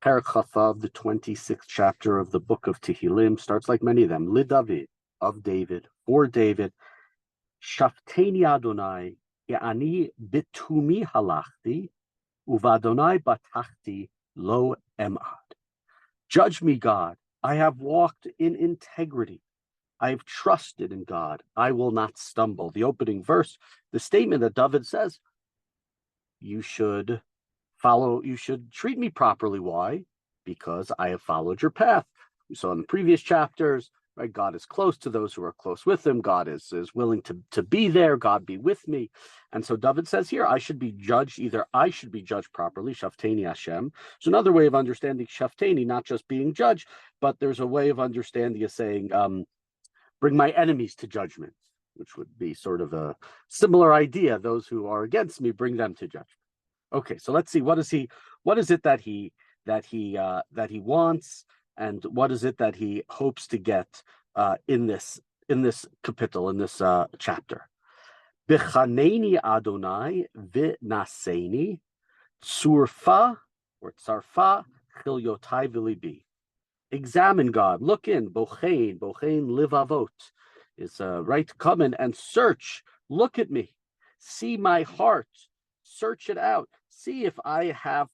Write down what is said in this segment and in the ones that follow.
Perek Chafав, the 26th chapter of the book of Tehillim, starts like many of them. Li David, of David, for David. Shafteni Adonai, Ani bitumi halachti, uvadonai batachti lo emad. Judge me, God. I have walked in integrity. I have trusted in God. I will not stumble. The opening verse, the statement that David says, you should treat me properly. Why? Because I have followed your path. We saw in the previous chapters, right? God is close to those who are close with him. God is willing to be there. God be with me. And so David says here, I should be judged, either I should be judged properly, Shafteni Hashem. So another way of understanding Shafteni, not just being judged, but there's a way of understanding is saying, bring my enemies to judgment, which would be sort of a similar idea. Those who are against me, bring them to judgment. Okay, so let's see, what is it that he wants, and what is it that he hopes to get in this capital, in this chapter. B'chaneni Adonai v'naseni tzurfa or tzarfa chilyotai v'libi. Examine God, look in, bochein livavot, is right, come in and search, look at me, see my heart, search it out, see if I have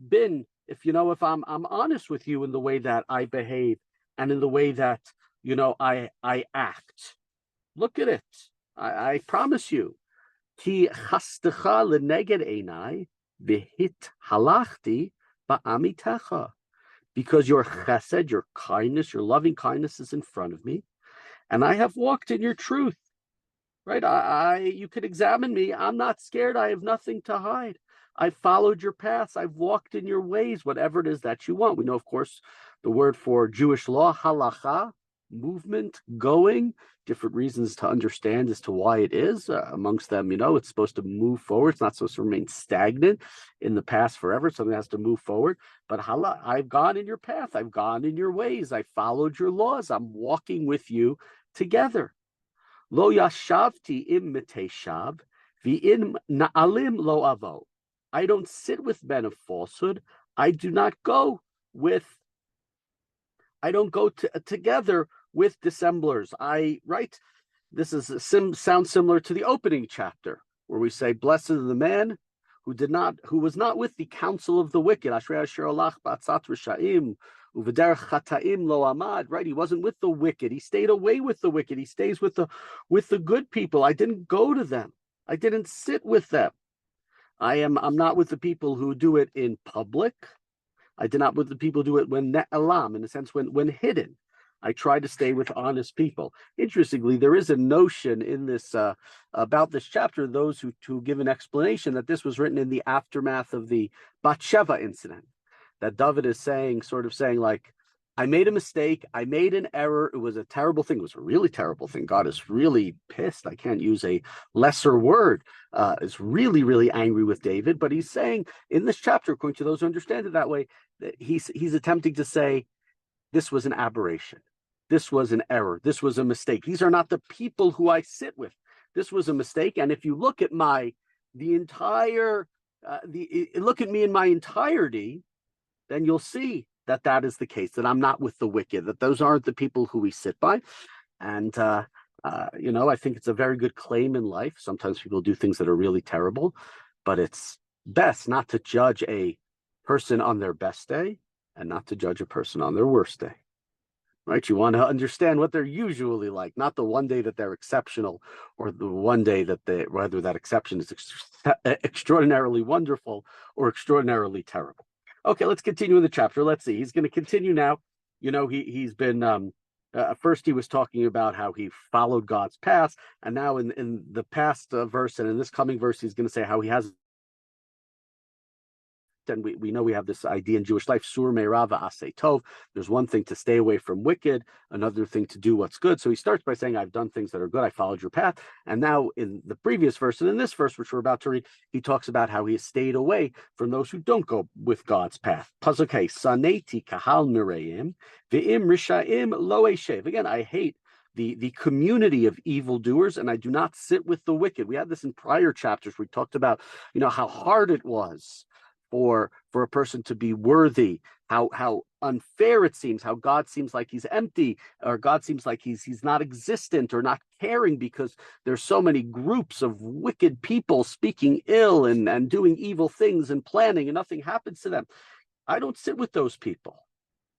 been, if I'm honest with you in the way that I behave and in the way that I act. Look at it. I promise you. Ki chastecha leneged einai v'hit halachti ba'amitecha. Because your chesed, your kindness, your loving kindness is in front of me, and I have walked in your truth. Right? You could examine me. I'm not scared. I have nothing to hide. I've followed your paths. I've walked in your ways, whatever it is that you want. We know, of course, the word for Jewish law, halacha, movement, going, different reasons to understand as to why it is. Amongst them, it's supposed to move forward. It's not supposed to remain stagnant in the past forever. Something has to move forward. But I've gone in your path. I've gone in your ways. I followed your laws. I'm walking with you together. Lo yashavti im miteshab, v'im na'alim lo avo. I don't sit with men of falsehood. I don't go together with dissemblers. This sounds similar to the opening chapter where we say, blessed is the man who was not with the counsel of the wicked. Ashrei asher alach ba'atzat risha'im uv'derech chataim lo amad. Right, he wasn't with the wicked. He stayed away with the wicked. He stays with the good people. I didn't go to them. I didn't sit with them. I'm not with the people who do it in public. I did not with the people who do it when ne'elam, in a sense when hidden. I try to stay with honest people. Interestingly, there is a notion in this about this chapter, those who give an explanation that this was written in the aftermath of the Bathsheba incident, that David is saying like, I made a mistake. I made an error. It was a terrible thing. It was a really terrible thing. God is really pissed. I can't use a lesser word. Is really, really angry with David. But he's saying in this chapter, according to those who understand it that way, that he's attempting to say this was an aberration. This was an error. This was a mistake. These are not the people who I sit with. This was a mistake. And if you look at look at me in my entirety, then you'll see that is the case, that I'm not with the wicked, that those aren't the people who we sit by. And, I think it's a very good claim in life. Sometimes people do things that are really terrible, but it's best not to judge a person on their best day and not to judge a person on their worst day. Right? You want to understand what they're usually like, not the one day that they're exceptional or the one day that whether that exception is extraordinarily wonderful or extraordinarily terrible. Okay, let's continue in the chapter. Let's see. He's going to continue now. He's been first he was talking about how he followed God's path, and now in the past verse and in this coming verse, he's going to say how he has. And we know we have this idea in Jewish life, sur me'rava aseh tov. There's one thing to stay away from wicked, another thing to do what's good. So he starts by saying, I've done things that are good. I followed your path. And now in the previous verse and in this verse, which we're about to read, he talks about how he has stayed away from those who don't go with God's path. Pasukei, saneti kahal mireim, ve'im rishaim lo eshev. Again, I hate the community of evildoers, and I do not sit with the wicked. We had this in prior chapters. We talked about, how hard it was for a person to be worthy how unfair it seems, how God seems like he's empty, or God seems like he's not existent or not caring because there's so many groups of wicked people speaking ill and doing evil things and planning, and nothing happens to them. I don't sit with those people.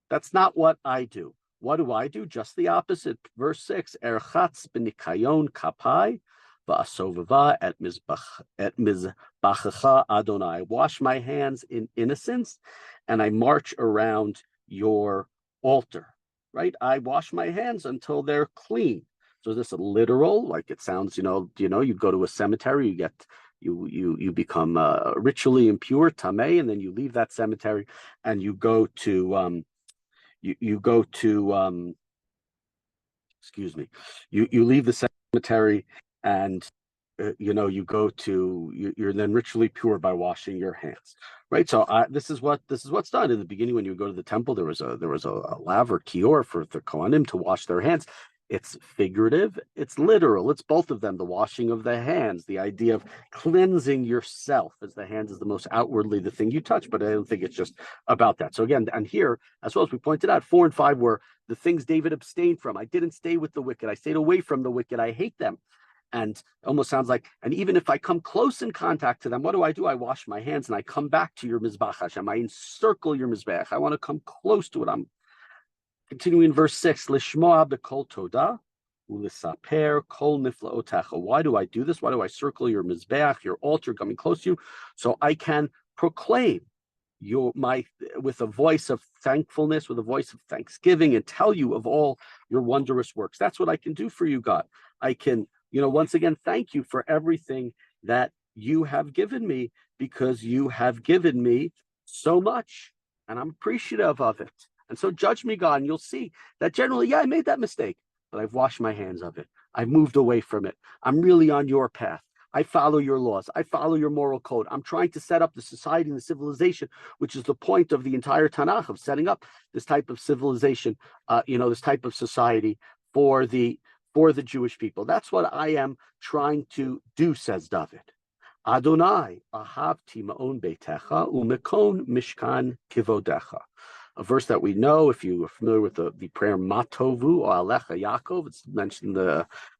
That's not what I do. What do? Just the opposite. Verse 6, Erchatz b'nikayon kapai v'asovava et mizbachecha Adonai. I wash my hands in innocence, and I march around your altar, right? I wash my hands until they're clean. So is this a literal, like it sounds, you go to a cemetery, you become ritually impure, tamei, and then you leave that cemetery and you go to you leave the cemetery and you're then ritually pure by washing your hands, right? So this is what's done in the beginning. When you go to the temple, there was a lav or kior for the kohanim to wash their hands. It's figurative, it's literal, it's both of them. The washing of the hands, the idea of cleansing yourself, as the hands is the most outwardly the thing you touch, but I don't think it's just about that. So again, and here, as well as we pointed out, 4 and 5 were the things David abstained from. I didn't stay with the wicked, I stayed away from the wicked, I hate them. And it almost sounds like, and even if I come close in contact to them, what do? I wash my hands and I come back to your Mizbach Hashem. I encircle your Mizbech. I want to come close to it. I'm continuing in verse 6, Lishmoa b'kol toda u'lisaper kol niflaotecha. Why do I do this? Why do I circle your Mizbeach, your altar, coming close to you? So I can proclaim with a voice of thankfulness, with a voice of thanksgiving, and tell you of all your wondrous works. That's what I can do for you, God. I can, once again, thank you for everything that you have given me, because you have given me so much, and I'm appreciative of it. And so judge me, God, and you'll see that generally, I made that mistake, but I've washed my hands of it. I've moved away from it. I'm really on your path. I follow your laws. I follow your moral code. I'm trying to set up the society and the civilization, which is the point of the entire Tanakh, of setting up this type of civilization, this type of society for the Jewish people. That's what I am trying to do, says David. Adonai, ahavti ma'on beitecha u'mekon mishkan kivodecha. A verse that we know, if you are familiar with the prayer Matovu or Alecha Yaakov, it's mentioned,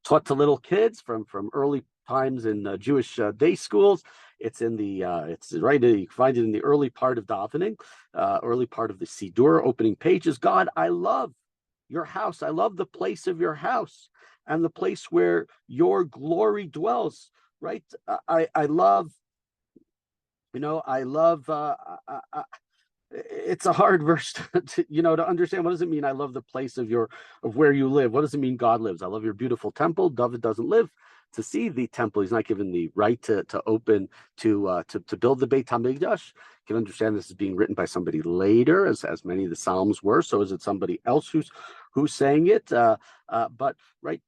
taught to little kids from early times in Jewish day schools. It's in it's right. You can find it in the early part of davening, early part of the Sidur, opening pages. God, I love your house. I love the place of your house and the place where your glory dwells. Right. I love. It's a hard verse to understand. What does it mean? I love the place of where you live. What does it mean God lives? I love your beautiful temple. David doesn't live to see the temple. He's not given the right to open to build the Beit HaMikdash. You can understand this is being written by somebody later, as many of the Psalms were. So is it somebody else who's saying it? But right.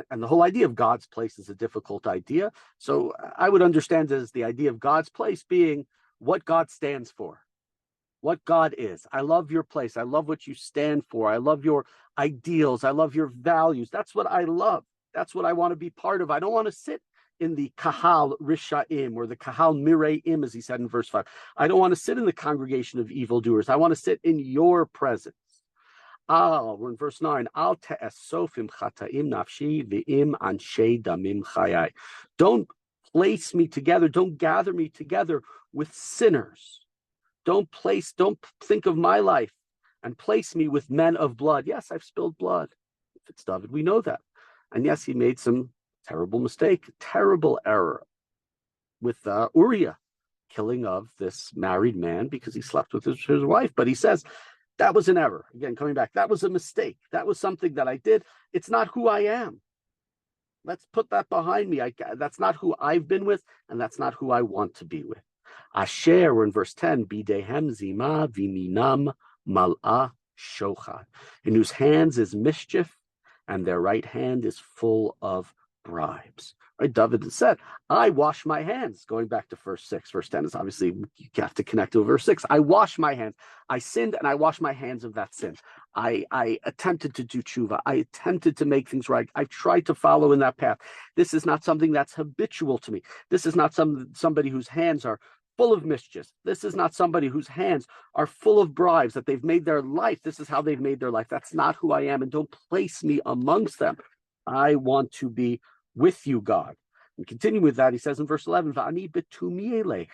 And the whole idea of God's place is a difficult idea. So I would understand it as the idea of God's place being what God stands for, what God is. I love your place. I love what you stand for. I love your ideals. I love your values. That's what I love. That's what I want to be part of. I don't want to sit in the Kahal Rishaim or the Kahal Mireim, as he said in verse 5. I don't want to sit in the congregation of evildoers. I want to sit in your presence. We're in verse 9. Al te'esofim chataim nafshi v'im anshe damim chayai. Don't place me together. Don't gather me together with sinners. Don't think of my life and place me with men of blood. Yes, I've spilled blood. If it's David, we know that. And yes, he made some terrible mistake, terrible error with Uriah, killing of this married man because he slept with his wife. But he says, that was an error. Again, coming back, that was a mistake. That was something that I did. It's not who I am. Let's put that behind me. That's not who I've been with, and that's not who I want to be with. Asher, we're in verse 10, Bidehem zima viminam mal'ah shochad, in whose hands is mischief, and their right hand is full of bribes. Right? David said, I wash my hands. Going back to verse 6, verse 10 is obviously, you have to connect to verse 6. I wash my hands. I sinned, and I wash my hands of that sin. I attempted to do tshuva. I attempted to make things right. I tried to follow in that path. This is not something that's habitual to me. This is not somebody whose hands are full of mischief. This is not somebody whose hands are full of bribes, that they've made their life. This is how they've made their life. That's not who I am, and don't place me amongst them. I want to be with you, God. And continuing with that, he says in verse 11, Va'ani betumi elech,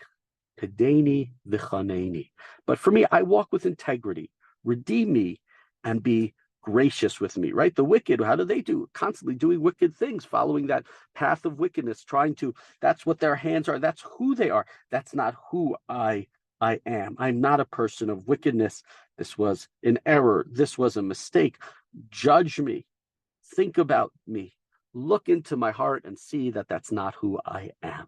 pedeni v'chaneni. But for me, I walk with integrity. Redeem me and be gracious with me, right? The wicked, how do they do? Constantly doing wicked things, following that path of wickedness, that's what their hands are. That's who they are. That's not who I am. I'm not a person of wickedness. This was an error. This was a mistake. Judge me. Think about me. Look into my heart and see that that's not who I am.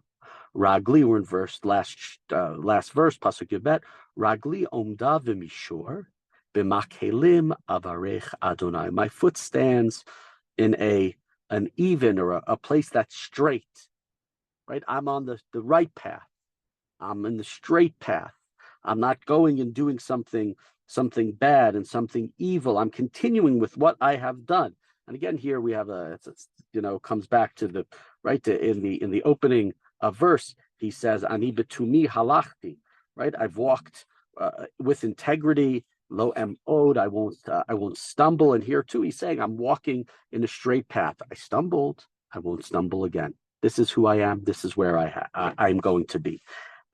Ragli, we're in last verse, Pasuk Yebet. Ragli omda v'mishor b'makelim avarech Adonai. My foot stands in an even or a place that's straight, right? I'm on the right path. I'm in the straight path. I'm not going and doing something bad and something evil. I'm continuing with what I have done. And again, here we have comes back to the right in the opening verse. He says, "Ani betumi halachti," right? I've walked with integrity. Lo em od. I won't stumble. And here too, he's saying, I'm walking in a straight path. I stumbled. I won't stumble again. This is who I am. This is where I'm going to be.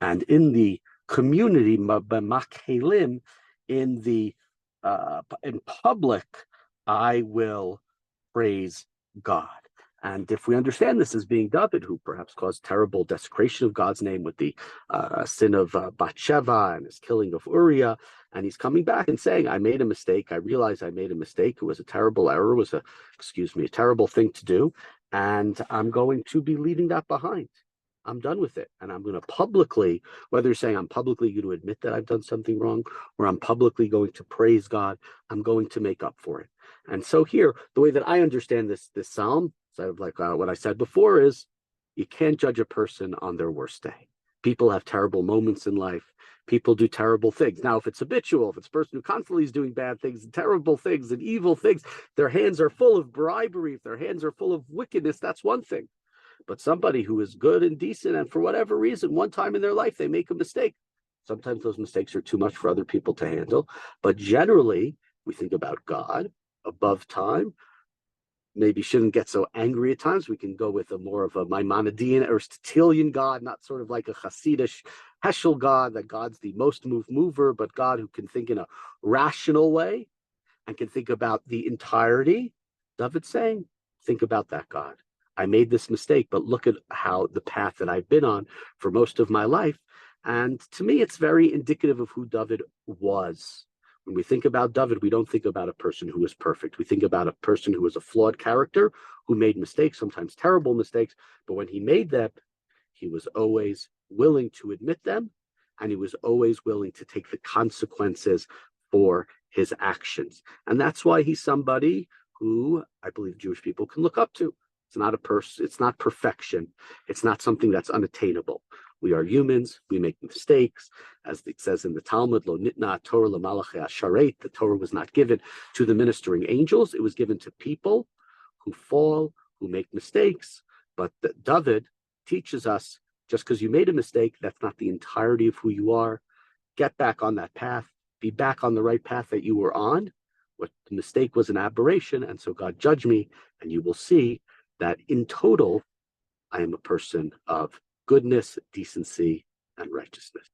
And in the community, b'makelim, in public, I will praise God. And if we understand this as being David, who perhaps caused terrible desecration of God's name with the sin of Bathsheba and his killing of Uriah, and he's coming back and saying, I made a mistake. I realized I made a mistake. It was a terrible error. It was a terrible thing to do. And I'm going to be leaving that behind. I'm done with it. And I'm going to publicly, whether you're saying I'm publicly going to admit that I've done something wrong, or I'm publicly going to praise God, I'm going to make up for it. And so here, the way that I understand this psalm, sort of like what I said before, is you can't judge a person on their worst day. People have terrible moments in life. People do terrible things. Now, if it's habitual, if it's a person who constantly is doing bad things and terrible things and evil things, their hands are full of bribery, if their hands are full of wickedness, that's one thing. But somebody who is good and decent, and for whatever reason, one time in their life, they make a mistake. Sometimes those mistakes are too much for other people to handle. But generally, we think about God above time. Maybe shouldn't get so angry at times. We can go with more of a Maimonidean, Aristotelian God, not sort of like a Hasidish Heschel God, that God's the most mover, but God who can think in a rational way and can think about the entirety. David's saying, think about that God. I made this mistake, but look at how the path that I've been on for most of my life. And to me, it's very indicative of who David was. When we think about David, we don't think about a person who was perfect. We think about a person who was a flawed character, who made mistakes, sometimes terrible mistakes. But when he made them, he was always willing to admit them, and he was always willing to take the consequences for his actions. And that's why he's somebody who I believe Jewish people can look up to. It's not a person. It's not perfection. It's not something that's unattainable. We are humans. We make mistakes. As it says in the Talmud, Lo nitna Torah l'malachei asharet, the Torah was not given to the ministering angels. It was given to people who fall, who make mistakes. But David teaches us, just because you made a mistake, that's not the entirety of who you are. Get back on that path. Be back on the right path that you were on. What the mistake was an aberration, and so God judge me, and you will see that in total, I am a person of goodness, decency, and righteousness.